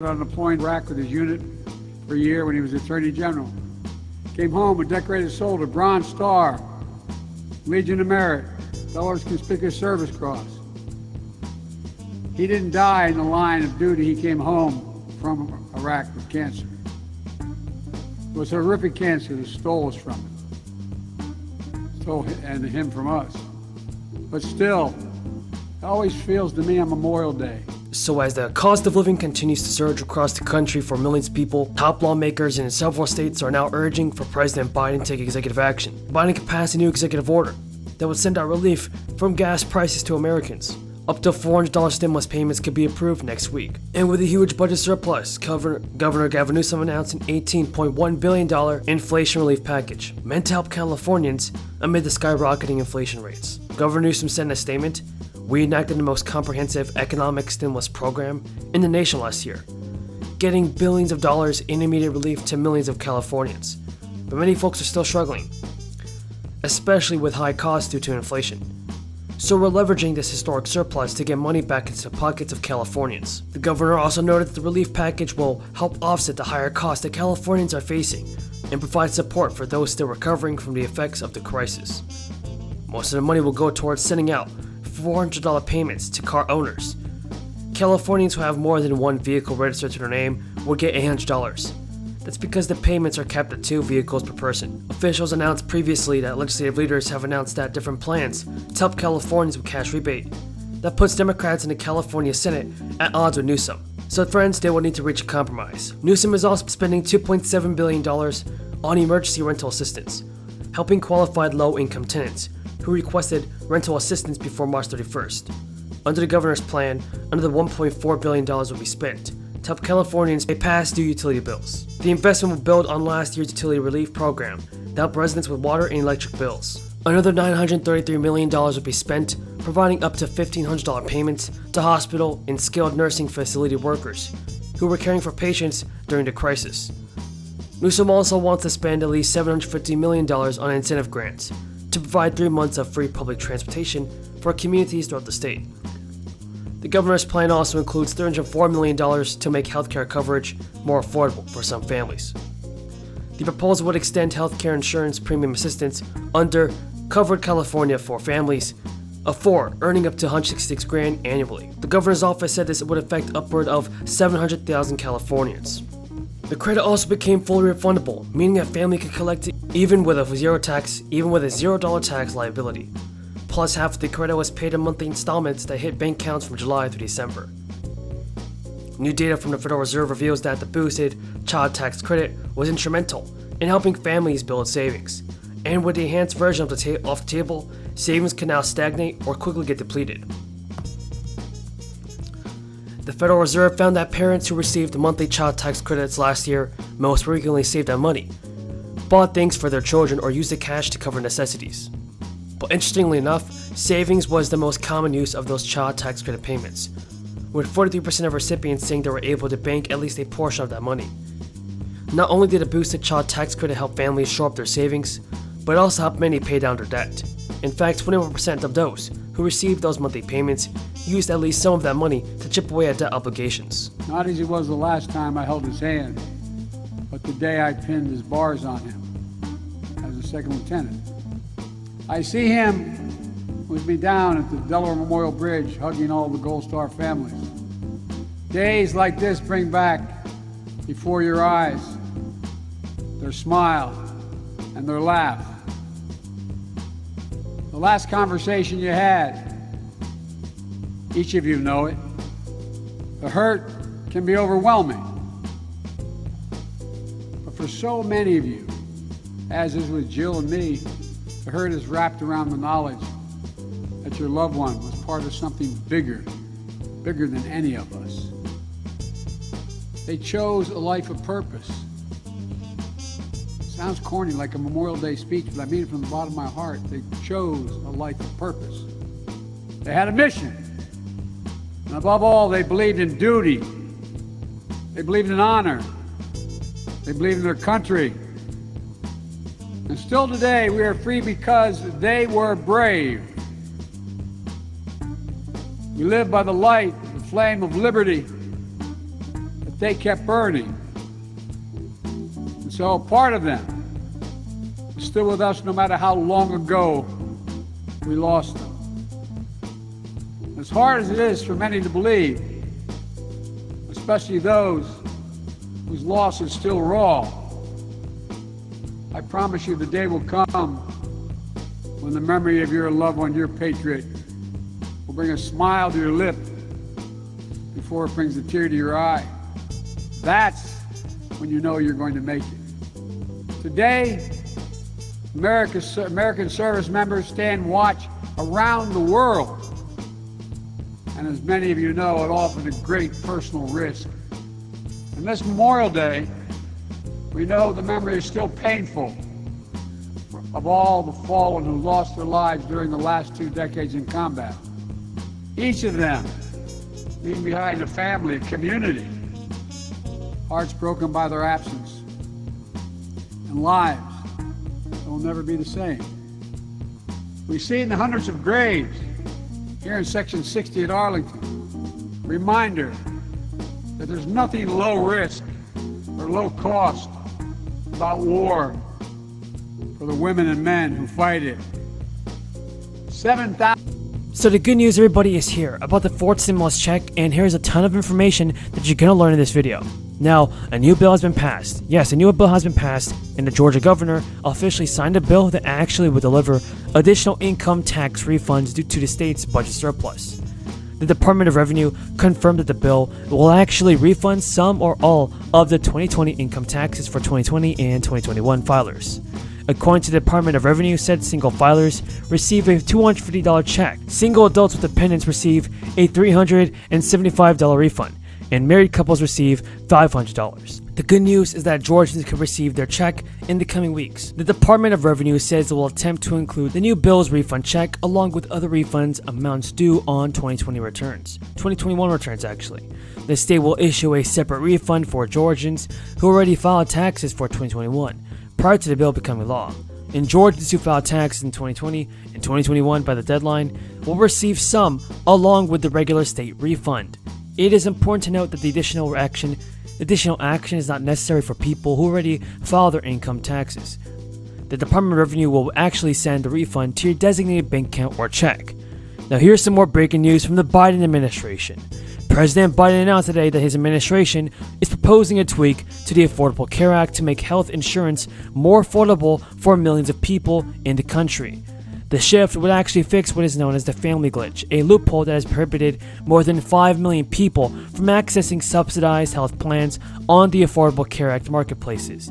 On deployed Iraq with his unit for a year when he was Attorney General. Came home a decorated soldier, Bronze Star, Legion of Merit, Dollar's Conspicuous Service Cross. He didn't die in the line of duty. He came home from Iraq with cancer. It was horrific cancer that stole us from him. Stole him from us. But still, it always feels to me on Memorial Day. So as the cost of living continues to surge across the country for millions of people, top lawmakers in several states are now urging for President Biden to take executive action. Biden could pass a new executive order that would send out relief from gas prices to Americans. Up to $400 stimulus payments could be approved next week. And with a huge budget surplus, Governor Gavin Newsom announced an $18.1 billion inflation relief package meant to help Californians amid the skyrocketing inflation rates. Governor Newsom said in a statement, "We enacted the most comprehensive economic stimulus program in the nation last year, getting billions of dollars in immediate relief to millions of Californians. But many folks are still struggling, especially with high costs due to inflation. So we're leveraging this historic surplus to get money back into the pockets of Californians." The governor also noted that the relief package will help offset the higher costs that Californians are facing and provide support for those still recovering from the effects of the crisis. Most of the money will go towards sending out $400 payments to car owners. Californians who have more than one vehicle registered to their name will get $800. That's because the payments are capped at 2 vehicles per person. Officials announced previously that legislative leaders have announced that different plans to help Californians with cash rebate. That puts Democrats in the California Senate at odds with Newsom. So friends, they will need to reach a compromise. Newsom is also spending $2.7 billion on emergency rental assistance, helping qualified low-income tenants who requested rental assistance before March 31st. Under the governor's plan, another $1.4 billion will be spent to help Californians pay past due utility bills. The investment will build on last year's utility relief program to help residents with water and electric bills. Another $933 million will be spent providing up to $1,500 payments to hospital and skilled nursing facility workers who were caring for patients during the crisis. Newsom also wants to spend at least $750 million on incentive grants to provide 3 months of free public transportation for communities throughout the state. The governor's plan also includes $304 million to make healthcare coverage more affordable for some families. The proposal would extend healthcare insurance premium assistance under Covered California for families of 4 earning up to $166,000 annually. The governor's office said this would affect upward of 700,000 Californians. The credit also became fully refundable, meaning a family could collect it even with a $0 tax liability. Plus, half of the credit was paid in monthly installments that hit bank accounts from July through December. New data from the Federal Reserve reveals that the boosted child tax credit was instrumental in helping families build savings. And with the enhanced version off the table, savings can now stagnate or quickly get depleted. The Federal Reserve found that parents who received monthly child tax credits last year most frequently saved that money, bought things for their children, or used the cash to cover necessities. But interestingly enough, savings was the most common use of those child tax credit payments, with 43% of recipients saying they were able to bank at least a portion of that money. Not only did a boosted child tax credit help families shore up their savings, but it also helped many pay down their debt. In fact, 21% of those who received those monthly payments used at least some of that money to chip away at debt obligations. Not as it was the last time I held his hand, but the day I pinned his bars on him as a second lieutenant. I see him with me down at the Delaware Memorial Bridge, hugging all the Gold Star families. Days like this bring back before your eyes their smile and their laugh. The last conversation you had, each of you know it. The hurt can be overwhelming. But for so many of you, as is with Jill and me, the hurt is wrapped around the knowledge that your loved one was part of something bigger than any of us. They chose a life of purpose. Sounds corny, like a Memorial Day speech, but I mean it from the bottom of my heart. They chose a life of purpose. They had a mission. And above all, they believed in duty. They believed in honor. They believed in their country. And still today, we are free because they were brave. We live by the light, the flame of liberty that but they kept burning. And so a part of them is still with us no matter how long ago we lost them. As hard as it is for many to believe, especially those whose loss is still raw, I promise you the day will come when the memory of your loved one, your patriot, will bring a smile to your lip before it brings a tear to your eye. That's when you know you're going to make it. Today, American service members stand watch around the world. And as many of you know, it often at great personal risk. And this Memorial Day, we know the memory is still painful of all the fallen who lost their lives during the last 2 decades in combat. Each of them leaving behind a family, a community, hearts broken by their absence, and lives that will never be the same. We've seen the hundreds of graves here in Section 60 at Arlington. Reminder that there's nothing low risk or low cost about war for the women and men who fight it. 7,000. So the good news, everybody, is here about the fourth stimulus check, and here's a ton of information that you're going to learn in this video. Now, a new bill has been passed. Yes, a new bill has been passed, and the Georgia governor officially signed a bill that actually would deliver additional income tax refunds due to the state's budget surplus. The Department of Revenue confirmed that the bill will actually refund some or all of the 2020 income taxes for 2020 and 2021 filers. According to the Department of Revenue, said single filers receive a $250 check. Single adults with dependents receive a $375 refund, and married couples receive $500. The good news is that Georgians could receive their check in the coming weeks. The Department of Revenue says it will attempt to include the new bill's refund check along with other refunds amounts due on 2020 returns. 2021 returns, actually. The state will issue a separate refund for Georgians who already filed taxes for 2021 prior to the bill becoming law. And Georgians who filed taxes in 2020 and 2021 by the deadline will receive some along with the regular state refund. It is important to note that the additional action is not necessary for people who already filed their income taxes. The Department of Revenue will actually send the refund to your designated bank account or check. Now here's some more breaking news from the Biden administration. President Biden announced today that his administration is proposing a tweak to the Affordable Care Act to make health insurance more affordable for millions of people in the country. The shift would actually fix what is known as the family glitch, a loophole that has prohibited more than 5 million people from accessing subsidized health plans on the Affordable Care Act marketplaces,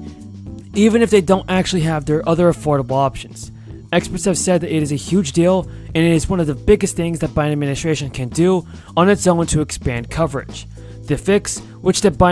even if they don't actually have their other affordable options. Experts have said that it is a huge deal, and it is one of the biggest things that Biden administration can do on its own to expand coverage. The fix, which the Biden